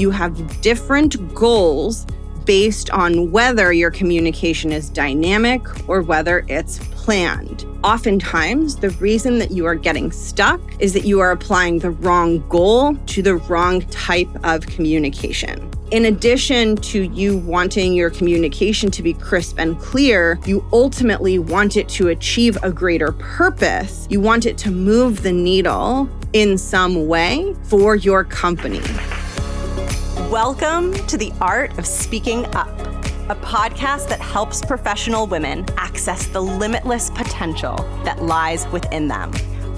You have different goals based on whether your communication is dynamic or whether it's planned. Oftentimes, the reason that you are getting stuck is that you are applying the wrong goal to the wrong type of communication. In addition to you wanting your communication to be crisp and clear, you ultimately want it to achieve a greater purpose. You want it to move the needle in some way for your company. Welcome to The Art of Speaking Up, a podcast that helps professional women access the limitless potential that lies within them.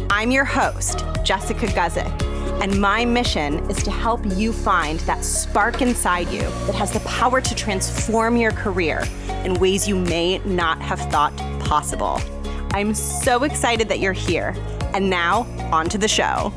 I'm your host, Jessica Guzik, and my mission is to help you find that spark inside you that has the power to transform your career in ways you may not have thought possible. I'm so excited that you're here. And now, on to the show.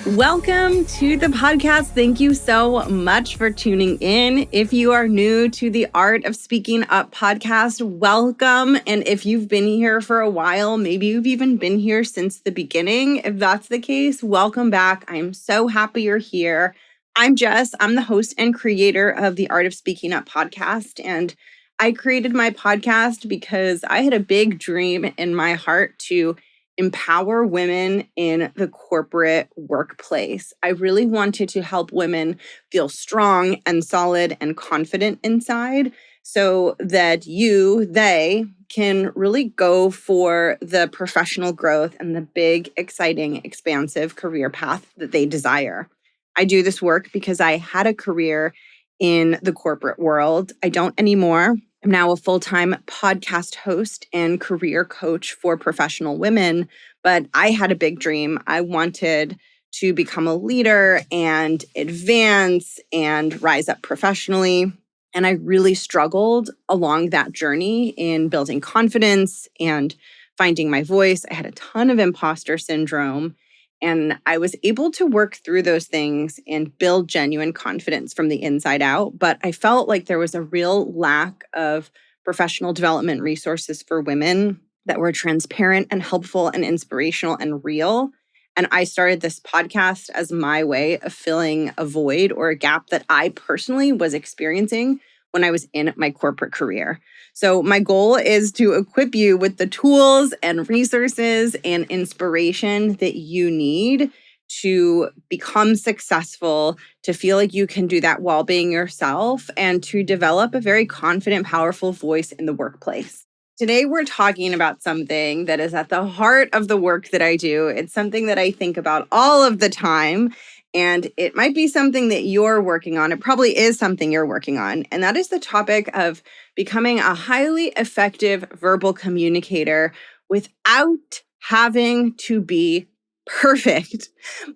Welcome to the podcast. Thank you so much for tuning in. If you are new to the Art of Speaking Up podcast, welcome. And if you've been here for a while, maybe you've even been here since the beginning. If that's the case, welcome back. I'm so happy you're here. I'm Jess. I'm the host and creator of the Art of Speaking Up podcast. And I created my podcast because I had a big dream in my heart to empower women in the corporate workplace. I really wanted to help women feel strong and solid and confident inside so that they can really go for the professional growth and the big, exciting, expansive career path that they desire. I do this work because I had a career in the corporate world. I don't anymore. I'm now a full-time podcast host and career coach for professional women, but I had a big dream. I wanted to become a leader and advance and rise up professionally. And I really struggled along that journey in building confidence and finding my voice. I had a ton of imposter syndrome. And I was able to work through those things and build genuine confidence from the inside out. But I felt like there was a real lack of professional development resources for women that were transparent and helpful and inspirational and real. And I started this podcast as my way of filling a void or a gap that I personally was experiencing when I was in my corporate career. So my goal is to equip you with the tools and resources and inspiration that you need to become successful, to feel like you can do that while being yourself, and to develop a very confident, powerful voice in the workplace. Today, we're talking about something that is at the heart of the work that I do. It's something that I think about all of the time. And it might be something that you're working on. It probably is something you're working on. And that is the topic of becoming a highly effective verbal communicator without having to be perfect.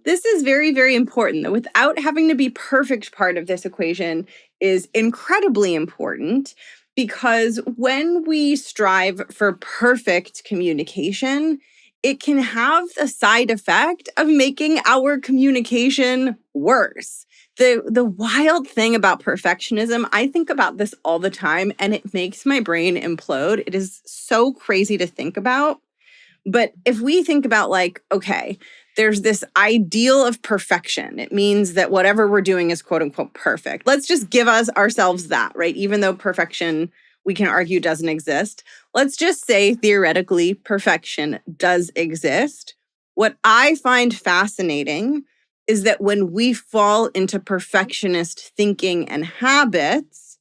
This is very, very important. The without having to be perfect part of this equation is incredibly important because when we strive for perfect communication, it can have the side effect of making our communication worse. The wild thing about perfectionism, I think about this all the time, and it makes my brain implode. It is so crazy to think about. But if we think about okay, there's this ideal of perfection. It means that whatever we're doing is quote unquote perfect. Let's just give ourselves that, right? Even though perfection, we can argue, doesn't exist. Let's just say theoretically perfection does exist. What I find fascinating is that when we fall into perfectionist thinking and habits,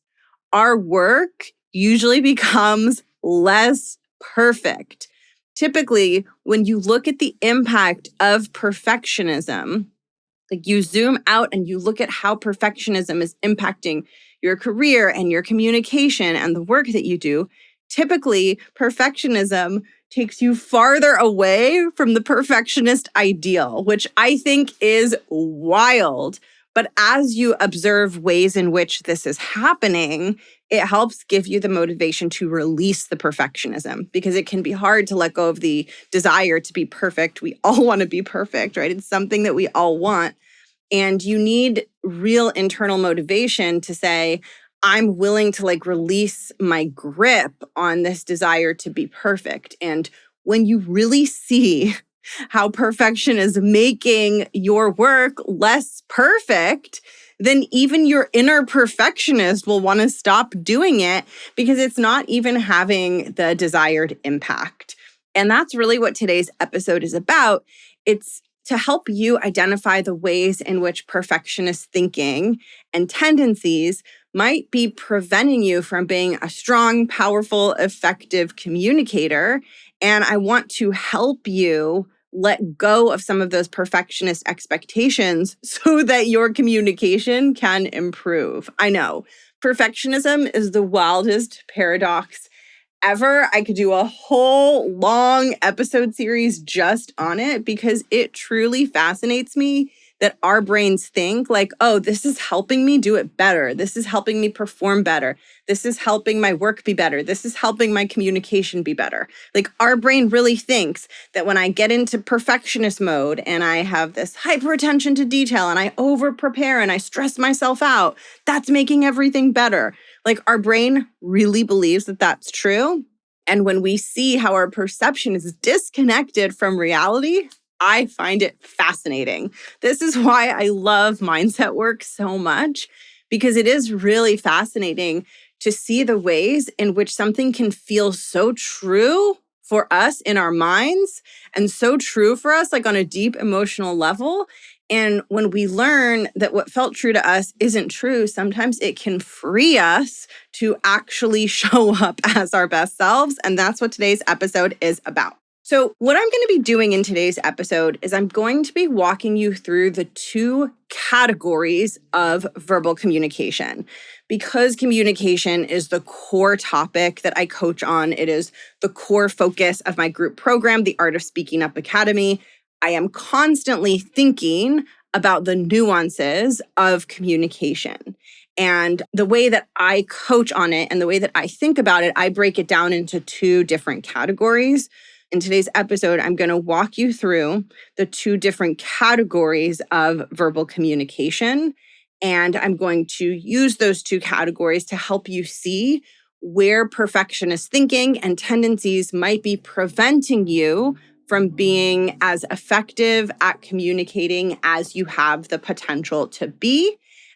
our work usually becomes less perfect. Typically, when you look at the impact of perfectionism, you zoom out and you look at how perfectionism is impacting your career and your communication and the work that you do, typically perfectionism takes you farther away from the perfectionist ideal, which I think is wild. But as you observe ways in which this is happening, it helps give you the motivation to release the perfectionism, because it can be hard to let go of the desire to be perfect. We all want to be perfect, right? It's something that we all want. And you need real internal motivation to say, I'm willing to release my grip on this desire to be perfect. And when you really see how perfection is making your work less perfect, then even your inner perfectionist will want to stop doing it because it's not even having the desired impact. And that's really what today's episode is about. It's to help you identify the ways in which perfectionist thinking and tendencies might be preventing you from being a strong, powerful, effective communicator. And I want to help you let go of some of those perfectionist expectations so that your communication can improve. I know perfectionism is the wildest paradox ever. I could do a whole long episode series just on it because it truly fascinates me that our brains think like, oh, this is helping me do it better. This is helping me perform better. This is helping my work be better. This is helping my communication be better. Like our brain really thinks that when I get into perfectionist mode and I have this hyper attention to detail and I over prepare and I stress myself out, that's making everything better. Like our brain really believes that that's true. And when we see how our perception is disconnected from reality, I find it fascinating. This is why I love mindset work so much, because it is really fascinating to see the ways in which something can feel so true for us in our minds and so true for us, like on a deep emotional level. And when we learn that what felt true to us isn't true, sometimes it can free us to actually show up as our best selves. And that's what today's episode is about. So what I'm going to be doing in today's episode is I'm going to be walking you through the two categories of verbal communication. Because communication is the core topic that I coach on, it is the core focus of my group program, the Art of Speaking Up Academy. I am constantly thinking about the nuances of communication. And the way that I coach on it and the way that I think about it, I break it down into two different categories. In today's episode, I'm going to walk you through the two different categories of verbal communication. And I'm going to use those two categories to help you see where perfectionist thinking and tendencies might be preventing you from being as effective at communicating as you have the potential to be.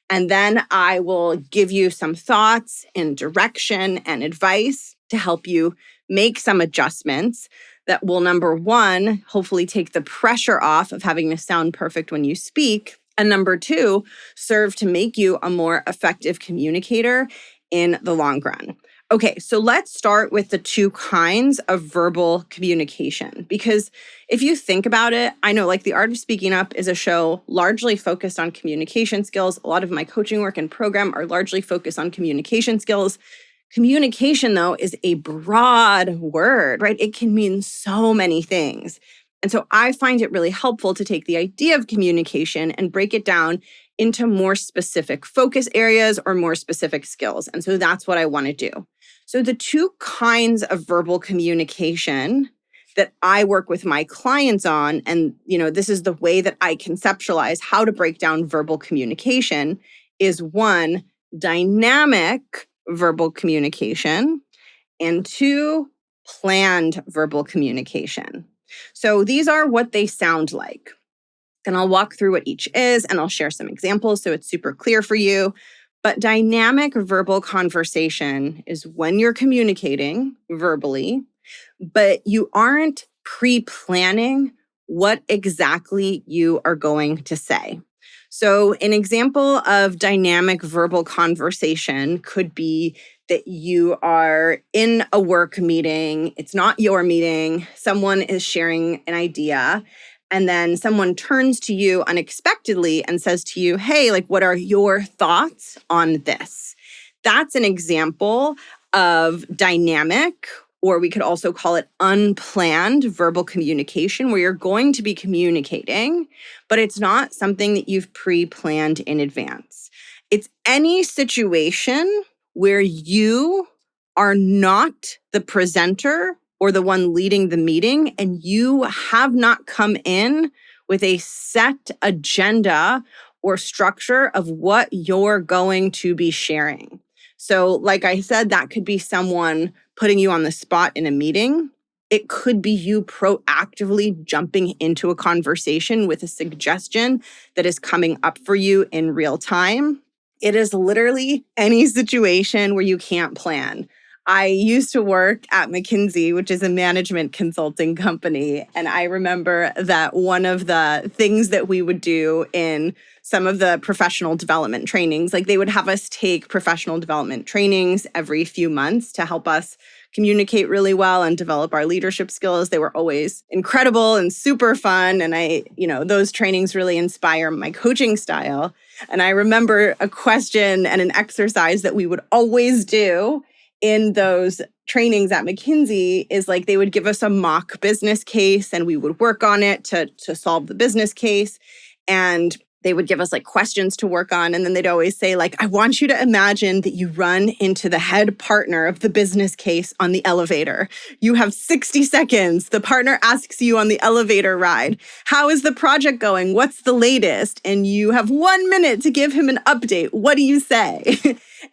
And then I will give you some thoughts and direction and advice to help you make some adjustments that will, number one, hopefully take the pressure off of having to sound perfect when you speak. And number two, serve to make you a more effective communicator in the long run. Okay, so let's start with the two kinds of verbal communication. Because if you think about it, I know like The Art of Speaking Up is a show largely focused on communication skills. A lot of my coaching work and program are largely focused on communication skills. Communication, though, is a broad word, right? It can mean so many things. And so I find it really helpful to take the idea of communication and break it down into more specific focus areas or more specific skills. And so that's what I want to do. So the two kinds of verbal communication that I work with my clients on, and this is the way that I conceptualize how to break down verbal communication, is one, dynamic verbal communication, and two, planned verbal communication. So these are what they sound like. And I'll walk through what each is and I'll share some examples so it's super clear for you. But dynamic verbal conversation is when you're communicating verbally, but you aren't pre-planning what exactly you are going to say. So an example of dynamic verbal conversation could be that you are in a work meeting. It's not your meeting. Someone is sharing an idea. And then someone turns to you unexpectedly and says to you, hey, like, what are your thoughts on this? That's an example of dynamic, or we could also call it unplanned verbal communication, where you're going to be communicating, but it's not something that you've pre-planned in advance. It's any situation where you are not the presenter or the one leading the meeting, and you have not come in with a set agenda or structure of what you're going to be sharing. So like I said, that could be someone putting you on the spot in a meeting. It could be you proactively jumping into a conversation with a suggestion that is coming up for you in real time. It is literally any situation where you can't plan. I used to work at McKinsey, which is a management consulting company. And I remember that one of the things that we would do in some of the professional development trainings, like they would have us take professional development trainings every few months to help us communicate really well and develop our leadership skills. They were always incredible and super fun. And those trainings really inspire my coaching style. And I remember a question and an exercise that we would always do in those trainings at McKinsey is like they would give us a mock business case and we would work on it to solve the business case. And they would give us like questions to work on. And then they'd always say like, I want you to imagine that you run into the head partner of the business case on the elevator. You have 60 seconds. The partner asks you on the elevator ride, how is the project going? What's the latest? And you have 1 minute to give him an update. What do you say?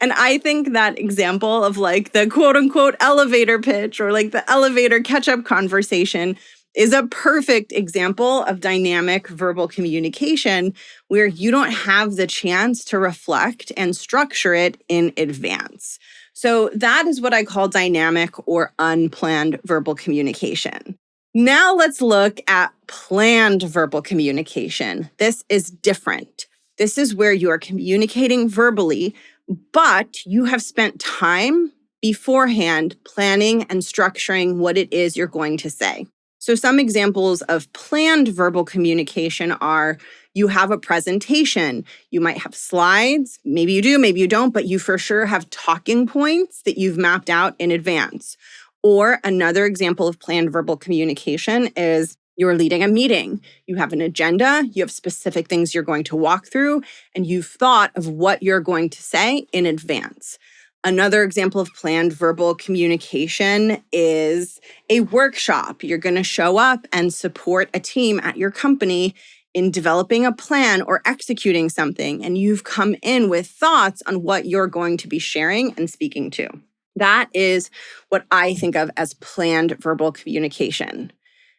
And I think that example of like the quote unquote elevator pitch or like the elevator catch-up conversation is a perfect example of dynamic verbal communication where you don't have the chance to reflect and structure it in advance. So that is what I call dynamic or unplanned verbal communication. Now let's look at planned verbal communication. This is different. This is where you are communicating verbally, but you have spent time beforehand planning and structuring what it is you're going to say. So some examples of planned verbal communication are you have a presentation, you might have slides, maybe you do, maybe you don't, but you for sure have talking points that you've mapped out in advance. Or another example of planned verbal communication is you're leading a meeting. You have an agenda, you have specific things you're going to walk through, and you've thought of what you're going to say in advance. Another example of planned verbal communication is a workshop. You're going to show up and support a team at your company in developing a plan or executing something, and you've come in with thoughts on what you're going to be sharing and speaking to. That is what I think of as planned verbal communication.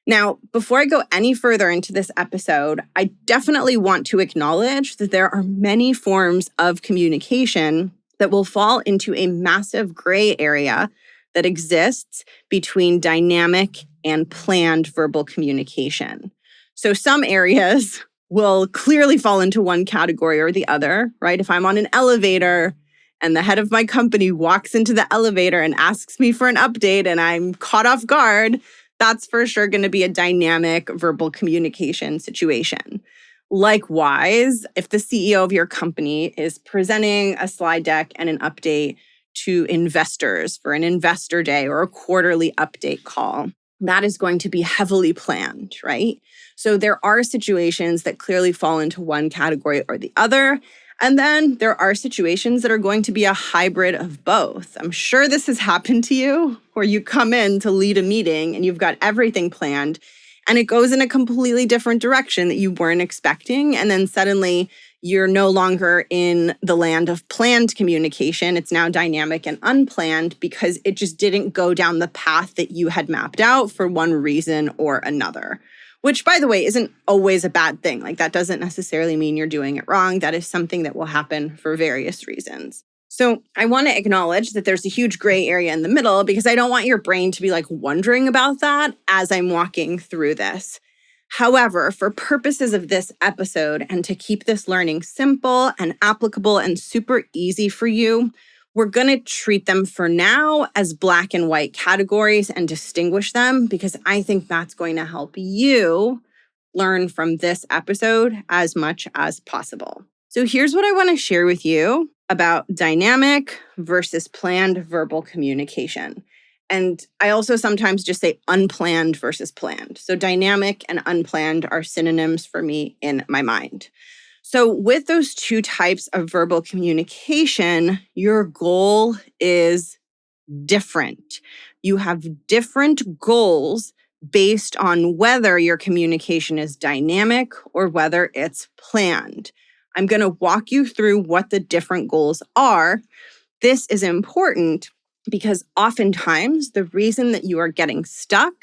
Now, before I go any further into this episode, I definitely want to acknowledge that there are many forms of communication that will fall into a massive gray area that exists between dynamic and planned verbal communication. So some areas will clearly fall into one category or the other, right? If I'm on an elevator and the head of my company walks into the elevator and asks me for an update and I'm caught off guard, that's for sure going to be a dynamic verbal communication situation. Likewise, if the CEO of your company is presenting a slide deck and an update to investors for an investor day or a quarterly update call, that is going to be heavily planned, right? So there are situations that clearly fall into one category or the other. And then there are situations that are going to be a hybrid of both. I'm sure this has happened to you, where you come in to lead a meeting and you've got everything planned and it goes in a completely different direction that you weren't expecting. And then suddenly you're no longer in the land of planned communication. It's now dynamic and unplanned because it just didn't go down the path that you had mapped out for one reason or another. Which, by the way, isn't always a bad thing. Like, that doesn't necessarily mean you're doing it wrong. That is something that will happen for various reasons. So I want to acknowledge that there's a huge gray area in the middle because I don't want your brain to be like wondering about that as I'm walking through this. However, for purposes of this episode and to keep this learning simple and applicable and super easy for you, we're going to treat them for now as black and white categories and distinguish them because I think that's going to help you learn from this episode as much as possible. So here's what I want to share with you about dynamic versus planned verbal communication. And I also sometimes just say unplanned versus planned. So dynamic and unplanned are synonyms for me in my mind. So with those two types of verbal communication, your goal is different. You have different goals based on whether your communication is dynamic or whether it's planned. I'm going to walk you through what the different goals are. This is important because oftentimes the reason that you are getting stuck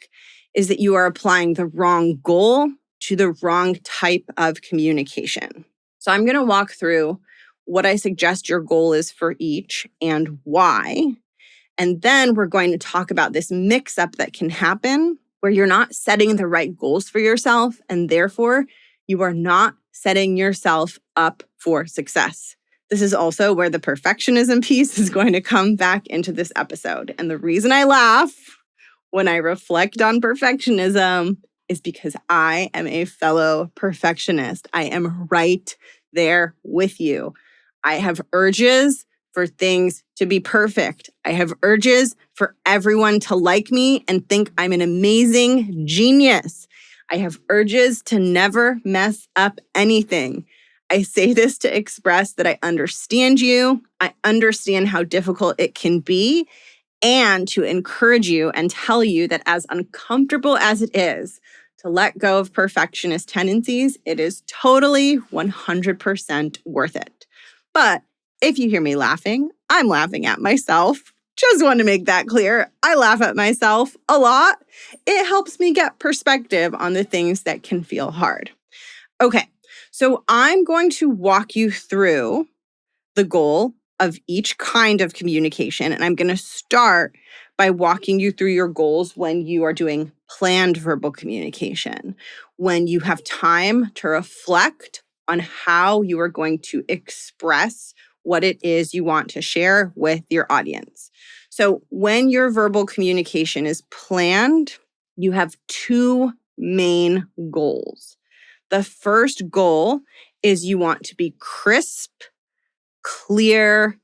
is that you are applying the wrong goal to the wrong type of communication. So I'm going to walk through what I suggest your goal is for each and why. And then we're going to talk about this mix-up that can happen where you're not setting the right goals for yourself, and therefore you are not setting yourself up for success. This is also where the perfectionism piece is going to come back into this episode. And the reason I laugh when I reflect on perfectionism is because I am a fellow perfectionist. I am right there with you. I have urges for things to be perfect. I have urges for everyone to like me and think I'm an amazing genius. I have urges to never mess up anything. I say this to express that I understand you. I understand how difficult it can be, and to encourage you and tell you that as uncomfortable as it is to let go of perfectionist tendencies, it is totally 100% worth it. But if you hear me laughing, I'm laughing at myself. Just want to make that clear. I laugh at myself a lot. It helps me get perspective on the things that can feel hard. Okay, so I'm going to walk you through the goal of each kind of communication. And I'm going to start by walking you through your goals when you are doing planned verbal communication, when you have time to reflect on how you are going to express what it is you want to share with your audience. So when your verbal communication is planned, you have two main goals. The first goal is you want to be crisp, clear,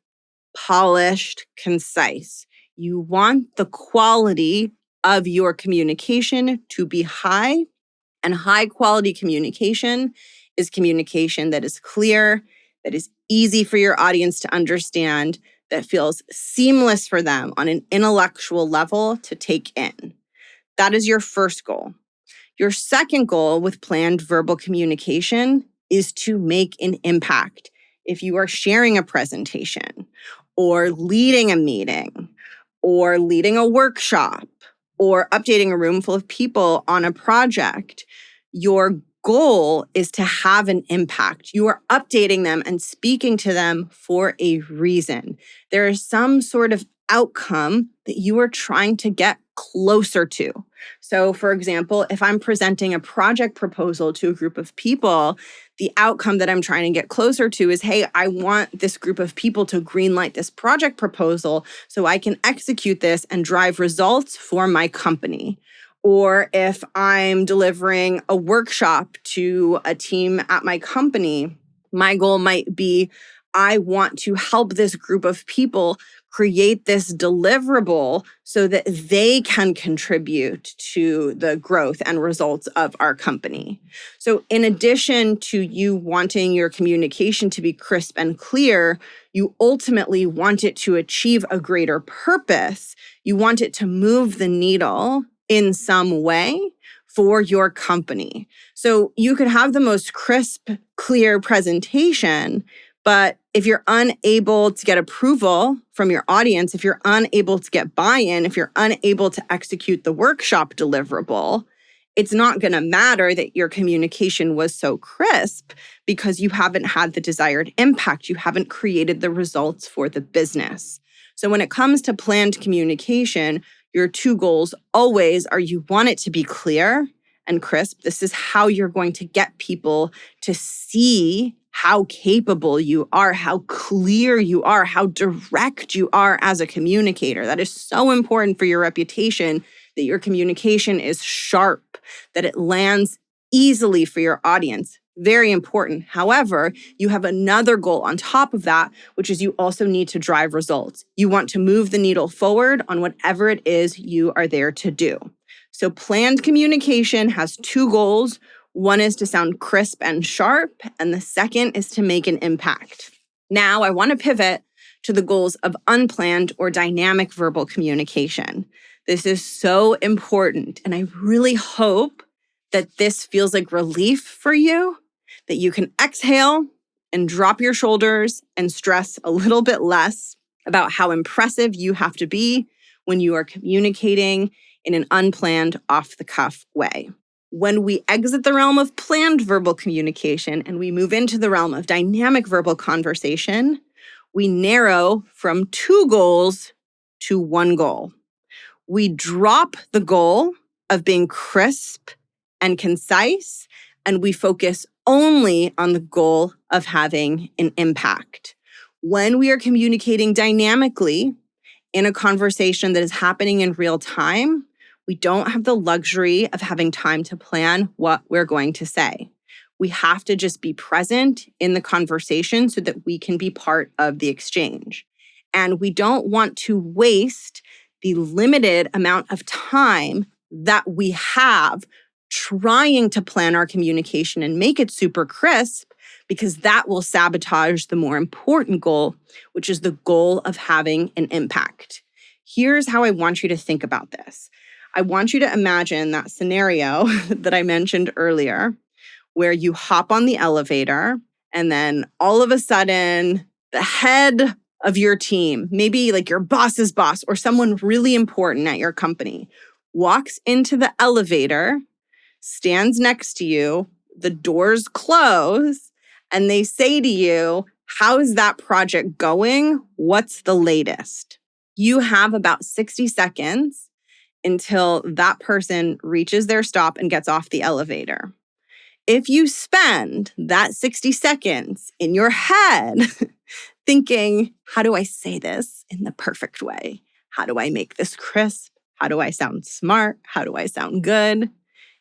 polished, concise. You want the quality of your communication to be high, and high quality communication is communication that is clear, that is easy for your audience to understand, that feels seamless for them on an intellectual level to take in. That is your first goal. Your second goal with planned verbal communication is to make an impact. If you are sharing a presentation or leading a meeting or leading a workshop or updating a room full of people on a project, your goal is to have an impact. You are updating them and speaking to them for a reason. There is some sort of outcome that you are trying to get closer to. So, for example, if I'm presenting a project proposal to a group of people, the outcome that I'm trying to get closer to is, hey, I want this group of people to greenlight this project proposal so I can execute this and drive results for my company. Or if I'm delivering a workshop to a team at my company, my goal might be, I want to help this group of people create this deliverable so that they can contribute to the growth and results of our company. So in addition to you wanting your communication to be crisp and clear, you ultimately want it to achieve a greater purpose. You want it to move the needle in some way for your company. So you could have the most crisp, clear presentation, but if you're unable to get approval from your audience, if you're unable to get buy-in, if you're unable to execute the workshop deliverable, it's not going to matter that your communication was so crisp because you haven't had the desired impact. You haven't created the results for the business. So when it comes to planned communication, your two goals always are you want it to be clear and crisp. This is how you're going to get people to see how capable you are, how clear you are, how direct you are as a communicator. That is so important for your reputation, that your communication is sharp, that it lands easily for your audience. Very important. However, you have another goal on top of that, which is you also need to drive results. You want to move the needle forward on whatever it is you are there to do. So planned communication has two goals. One is to sound crisp and sharp, and the second is to make an impact. Now, I want to pivot to the goals of unplanned or dynamic verbal communication. This is so important, and I really hope that this feels like relief for you, that you can exhale and drop your shoulders and stress a little bit less. about how impressive you have to be when you are communicating in an unplanned, off-the-cuff way. When we exit the realm of planned verbal communication and we move into the realm of dynamic verbal conversation, we narrow from 2 goals to 1 goal. We drop the goal of being crisp and concise, and we focus only on the goal of having an impact. When we are communicating dynamically in a conversation that is happening in real time, we don't have the luxury of having time to plan what we're going to say. We have to just be present in the conversation so that we can be part of the exchange. And we don't want to waste the limited amount of time that we have trying to plan our communication and make it super crisp, because that will sabotage the more important goal, which is the goal of having an impact. Here's how I want you to think about this. I want you to imagine that scenario that I mentioned earlier, where you hop on the elevator and then all of a sudden the head of your team, maybe like your boss's boss or someone really important at your company, walks into the elevator, stands next to you, the doors close, and they say to you, "How's that project going? What's the latest?" You have about 60 seconds until that person reaches their stop and gets off the elevator. If you spend that 60 seconds in your head thinking, how do I say this in the perfect way? How do I make this crisp? How do I sound smart? How do I sound good?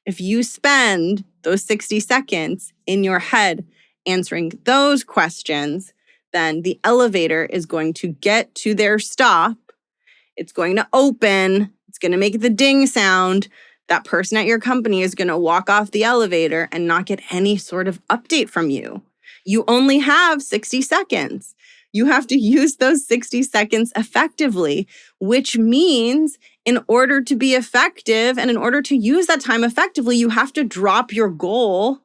If you spend those 60 seconds in your head answering those questions, then the elevator is going to get to their stop. It's going to open. It's going to make the ding sound. That person at your company is going to walk off the elevator and not get any sort of update from you. You only have 60 seconds. You have to use those 60 seconds effectively, which means in order to be effective and in order to use that time effectively, you have to drop your goal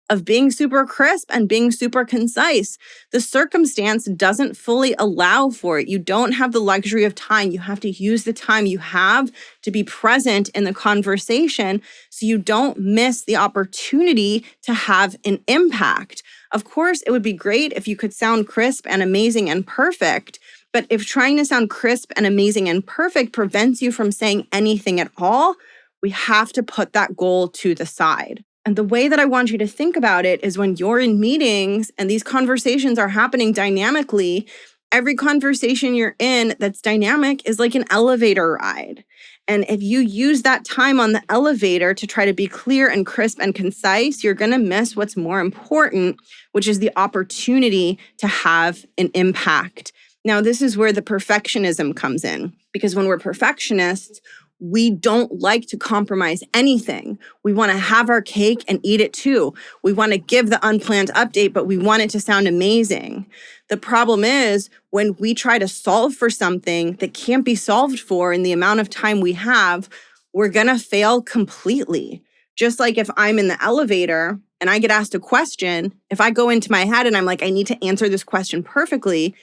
of being super crisp and being super concise. The circumstance doesn't fully allow for it. You don't have the luxury of time. You have to use the time you have to be present in the conversation so you don't miss the opportunity to have an impact. Of course, it would be great if you could sound crisp and amazing and perfect, but if trying to sound crisp and amazing and perfect prevents you from saying anything at all, we have to put that goal to the side. And the way that I want you to think about it is when you're in meetings and these conversations are happening dynamically, every conversation you're in that's dynamic is like an elevator ride. And if you use that time on the elevator to try to be clear and crisp and concise, you're going to miss what's more important, which is the opportunity to have an impact. Now, this is where the perfectionism comes in, because when we're perfectionists, we don't like to compromise anything. We want to have our cake and eat it too. We want to give the unplanned update, but we want it to sound amazing. The problem is when we try to solve for something that can't be solved for in the amount of time we have, we're going to fail completely. Just like if I'm in the elevator and I get asked a question, if I go into my head and I'm like, I need to answer this question perfectly,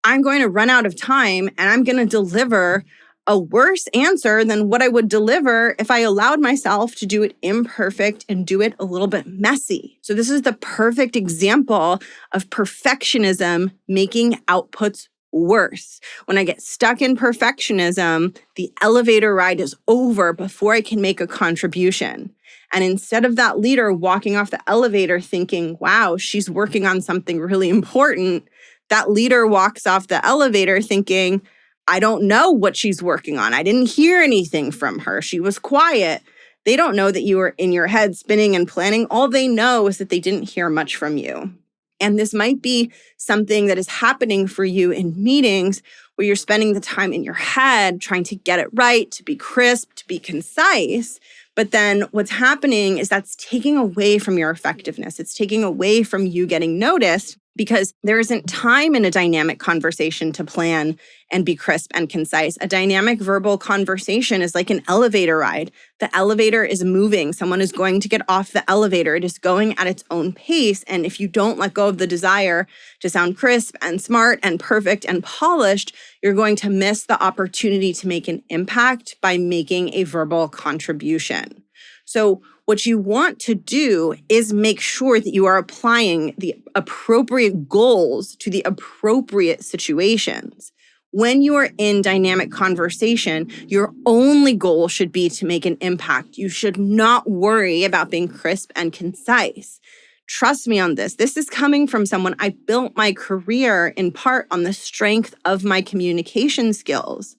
I'm going to run out of time and I'm going to deliver a worse answer than what I would deliver if I allowed myself to do it imperfect and do it a little bit messy. So this is the perfect example of perfectionism making outputs worse. When I get stuck in perfectionism, the elevator ride is over before I can make a contribution. And instead of that leader walking off the elevator thinking, wow, she's working on something really important, that leader walks off the elevator thinking, I don't know what she's working on. I didn't hear anything from her. She was quiet. They don't know that you were in your head spinning and planning. All they know is that they didn't hear much from you. And this might be something that is happening for you in meetings where you're spending the time in your head trying to get it right, to be crisp, to be concise. But then what's happening is that's taking away from your effectiveness. It's taking away from you getting noticed. because there isn't time in a dynamic conversation to plan and be crisp and concise. A dynamic verbal conversation is like an elevator ride. The elevator is moving. Someone is going to get off the elevator. It is going at its own pace. And if you don't let go of the desire to sound crisp and smart and perfect and polished, you're going to miss the opportunity to make an impact by making a verbal contribution. So what you want to do is make sure that you are applying the appropriate goals to the appropriate situations. When you are in dynamic conversation, your only goal should be to make an impact. You should not worry about being crisp and concise. Trust me on this. This is coming from someone. I built my career in part on the strength of my communication skills.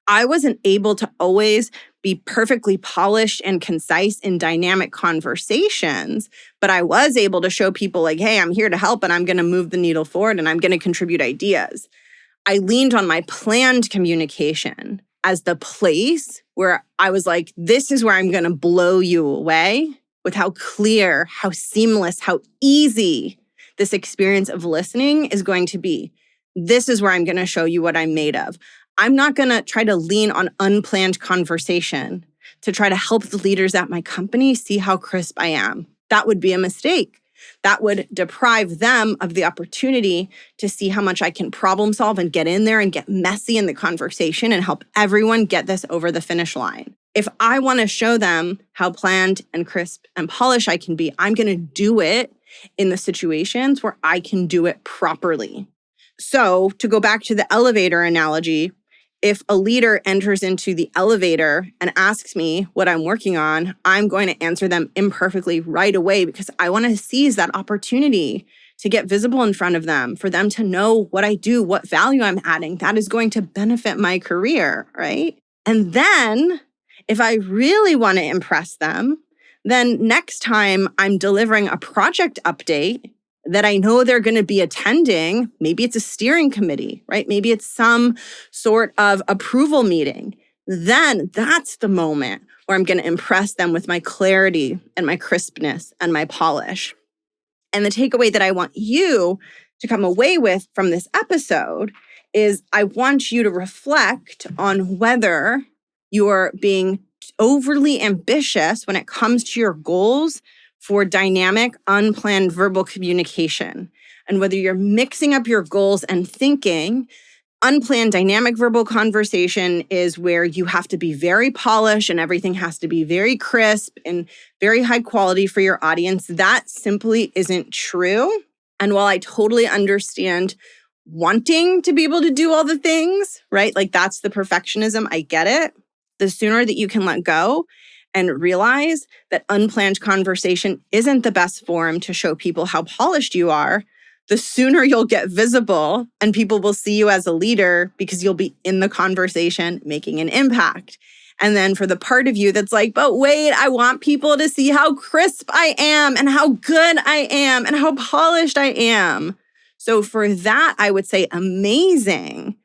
I wasn't able to always be perfectly polished and concise in dynamic conversations, but I was able to show people like, hey, I'm here to help and I'm going to move the needle forward and I'm going to contribute ideas. I leaned on my planned communication as the place where I was like, this is where I'm going to blow you away with how clear, how seamless, how easy this experience of listening is going to be. This is where I'm going to show you what I'm made of. I'm not going to try to lean on unplanned conversation to try to help the leaders at my company see how crisp I am. That would be a mistake. That would deprive them of the opportunity to see how much I can problem solve and get in there and get messy in the conversation and help everyone get this over the finish line. If I want to show them how planned and crisp and polished I can be, I'm going to do it in the situations where I can do it properly. So to go back to the elevator analogy, if a leader enters into the elevator and asks me what I'm working on, I'm going to answer them imperfectly right away because I want to seize that opportunity to get visible in front of them, for them to know what I do, what value I'm adding. That is going to benefit my career, right? And then if I really want to impress them, then next time I'm delivering a project update that I know they're going to be attending, maybe it's a steering committee, right? Maybe it's some sort of approval meeting. Then that's the moment where I'm going to impress them with my clarity and my crispness and my polish. And the takeaway that I want you to come away with from this episode is I want you to reflect on whether you're being overly ambitious when it comes to your goals for dynamic, unplanned verbal communication, and whether you're mixing up your goals and thinking. Unplanned dynamic verbal conversation is where you have to be very polished and everything has to be very crisp and very high quality for your audience. That simply isn't true. And while I totally understand wanting to be able to do all the things, right? Like that's the perfectionism. I get it. The sooner that you can let go and realize that unplanned conversation isn't the best forum to show people how polished you are, the sooner you'll get visible and people will see you as a leader because you'll be in the conversation making an impact. And then for the part of you that's like, but wait, I want people to see how crisp I am and how good I am and how polished I am. So for that, I would say amazing.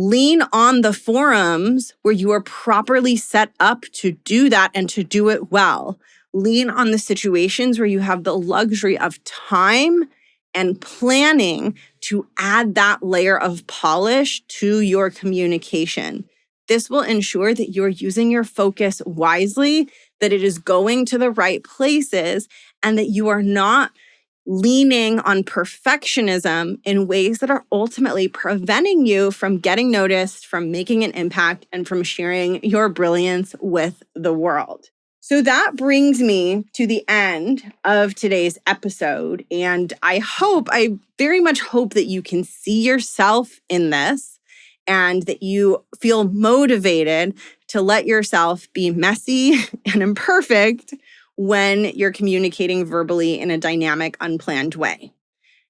Lean on the forums where you are properly set up to do that and to do it well. Lean on the situations where you have the luxury of time and planning to add that layer of polish to your communication. This will ensure that you're using your focus wisely, that it is going to the right places, and that you are not leaning on perfectionism in ways that are ultimately preventing you from getting noticed, from making an impact, and from sharing your brilliance with the world. So that brings me to the end of today's episode. And I very much hope that you can see yourself in this and that you feel motivated to let yourself be messy and imperfect when you're communicating verbally in a dynamic, unplanned way.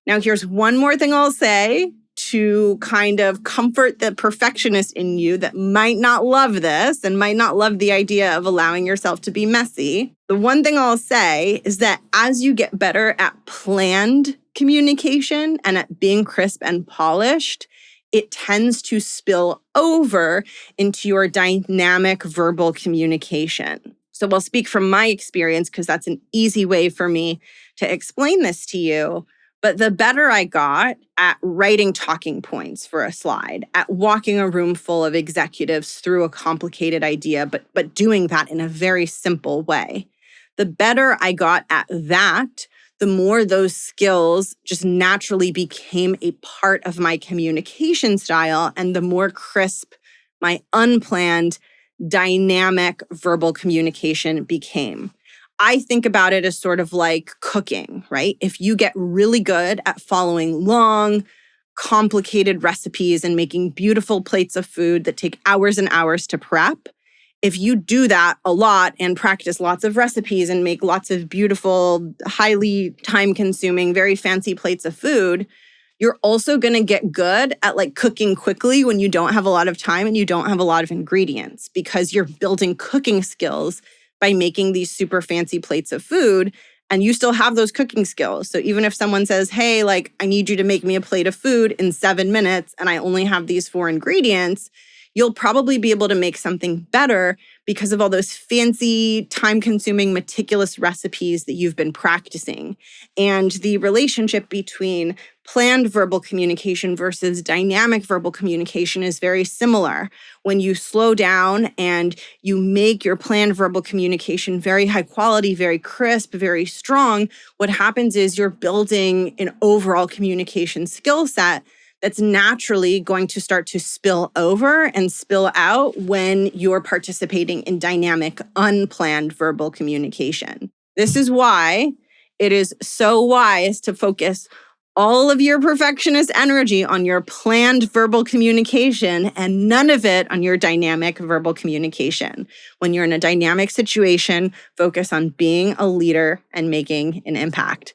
Now, here's one more thing I'll say to kind of comfort the perfectionist in you that might not love this and might not love the idea of allowing yourself to be messy. The one thing I'll say is that as you get better at planned communication and at being crisp and polished, it tends to spill over into your dynamic verbal communication. So I'll speak from my experience because that's an easy way for me to explain this to you. But the better I got at writing talking points for a slide, at walking a room full of executives through a complicated idea, but doing that in a very simple way, the better I got at that, the more those skills just naturally became a part of my communication style, and the more crisp my unplanned, dynamic verbal communication became. I think about it as sort of like cooking, right? If you get really good at following long, complicated recipes and making beautiful plates of food that take hours and hours to prep, if you do that a lot and practice lots of recipes and make lots of beautiful, highly time-consuming, very fancy plates of food, you're also going to get good at like cooking quickly when you don't have a lot of time and you don't have a lot of ingredients, because you're building cooking skills by making these super fancy plates of food, and you still have those cooking skills. So even if someone says, hey, like, I need you to make me a plate of food in 7 minutes and I only have these 4 ingredients, you'll probably be able to make something better because of all those fancy, time-consuming, meticulous recipes that you've been practicing. And the relationship between planned verbal communication versus dynamic verbal communication is very similar. When you slow down and you make your planned verbal communication very high quality, very crisp, very strong, what happens is you're building an overall communication skill set that's naturally going to start to spill over and spill out when you're participating in dynamic, unplanned verbal communication. This is why it is so wise to focus all of your perfectionist energy on your planned verbal communication and none of it on your dynamic verbal communication. When you're in a dynamic situation, focus on being a leader and making an impact.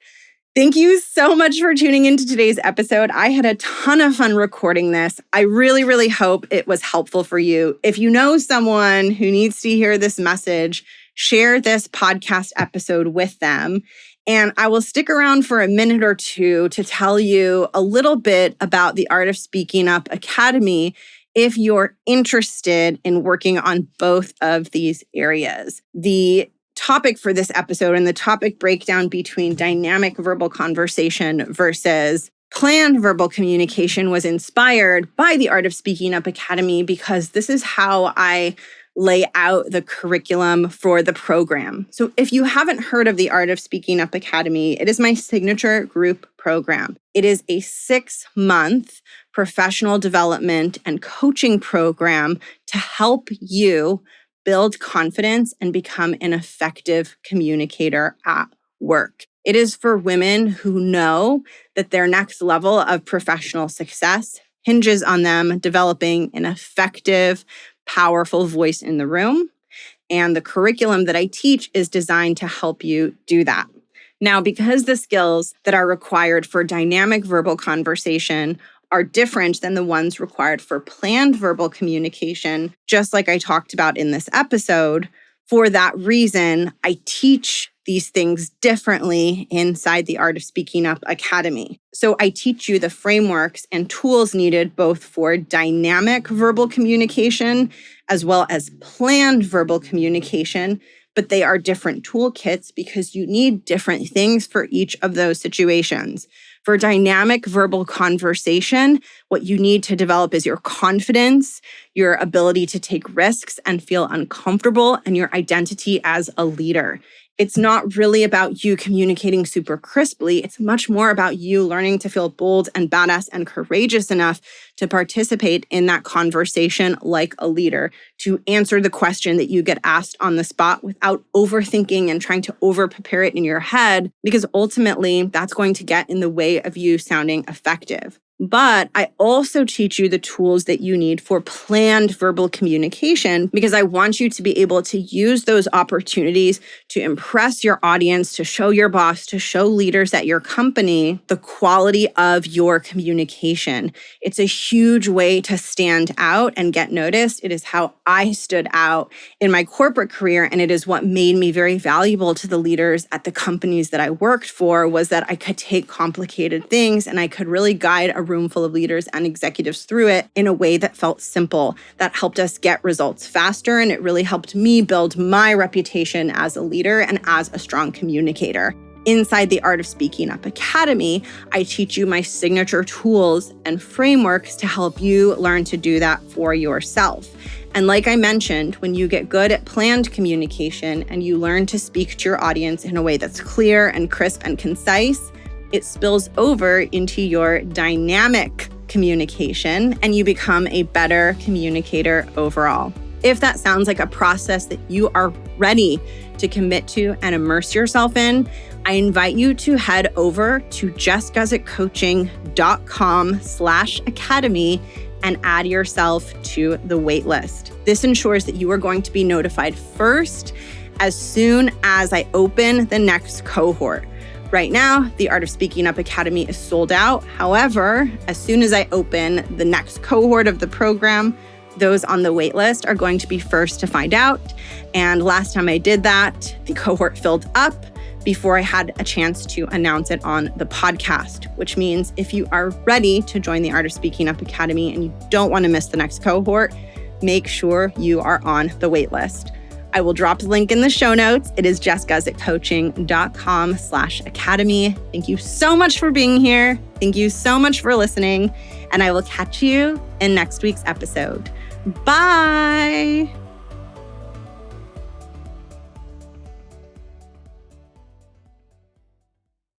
Thank you so much for tuning into today's episode. I had a ton of fun recording this. I really, really hope it was helpful for you. If you know someone who needs to hear this message, share this podcast episode with them. And I will stick around for a minute or two to tell you a little bit about the Art of Speaking Up Academy if you're interested in working on both of these areas. The topic for this episode and the topic breakdown between dynamic verbal conversation versus planned verbal communication was inspired by the Art of Speaking Up Academy, because this is how I lay out the curriculum for the program. So if you haven't heard of the Art of Speaking Up Academy, it is my signature group program. It is a 6-month professional development and coaching program to help you build confidence and become an effective communicator at work. It is for women who know that their next level of professional success hinges on them developing an effective, powerful voice in the room. And the curriculum that I teach is designed to help you do that. Now, because the skills that are required for dynamic verbal conversation are different than the ones required for planned verbal communication, just like I talked about in this episode, for that reason, I teach these things differently inside the Art of Speaking Up Academy. So I teach you the frameworks and tools needed both for dynamic verbal communication as well as planned verbal communication, but they are different toolkits because you need different things for each of those situations. For dynamic verbal conversation, what you need to develop is your confidence, your ability to take risks and feel uncomfortable, and your identity as a leader. It's not really about you communicating super crisply. It's much more about you learning to feel bold and badass and courageous enough to participate in that conversation like a leader, to answer the question that you get asked on the spot without overthinking and trying to over-prepare it in your head, because ultimately that's going to get in the way of you sounding effective. But I also teach you the tools that you need for planned verbal communication, because I want you to be able to use those opportunities to impress your audience, to show your boss, to show leaders at your company the quality of your communication. It's a huge way to stand out and get noticed. It is how I stood out in my corporate career, and it is what made me very valuable to the leaders at the companies that I worked for, was that I could take complicated things and I could really guide a room full of leaders and executives through it in a way that felt simple, that helped us get results faster. And it really helped me build my reputation as a leader and as a strong communicator. Inside the Art of Speaking Up Academy, I teach you my signature tools and frameworks to help you learn to do that for yourself. And like I mentioned, when you get good at planned communication and you learn to speak to your audience in a way that's clear and crisp and concise, it spills over into your dynamic communication and you become a better communicator overall. If that sounds like a process that you are ready to commit to and immerse yourself in, I invite you to head over to jessguzikcoaching.com/academy and add yourself to the waitlist. This ensures that you are going to be notified first as soon as I open the next cohort. Right now, the Art of Speaking Up Academy is sold out. However, as soon as I open the next cohort of the program, those on the waitlist are going to be first to find out. And last time I did that, the cohort filled up before I had a chance to announce it on the podcast, which means if you are ready to join the Art of Speaking Up Academy and you don't want to miss the next cohort, make sure you are on the waitlist. I will drop the link in the show notes. It is jessguzikcoaching.com/academy. Thank you so much for being here. Thank you so much for listening. And I will catch you in next week's episode. Bye.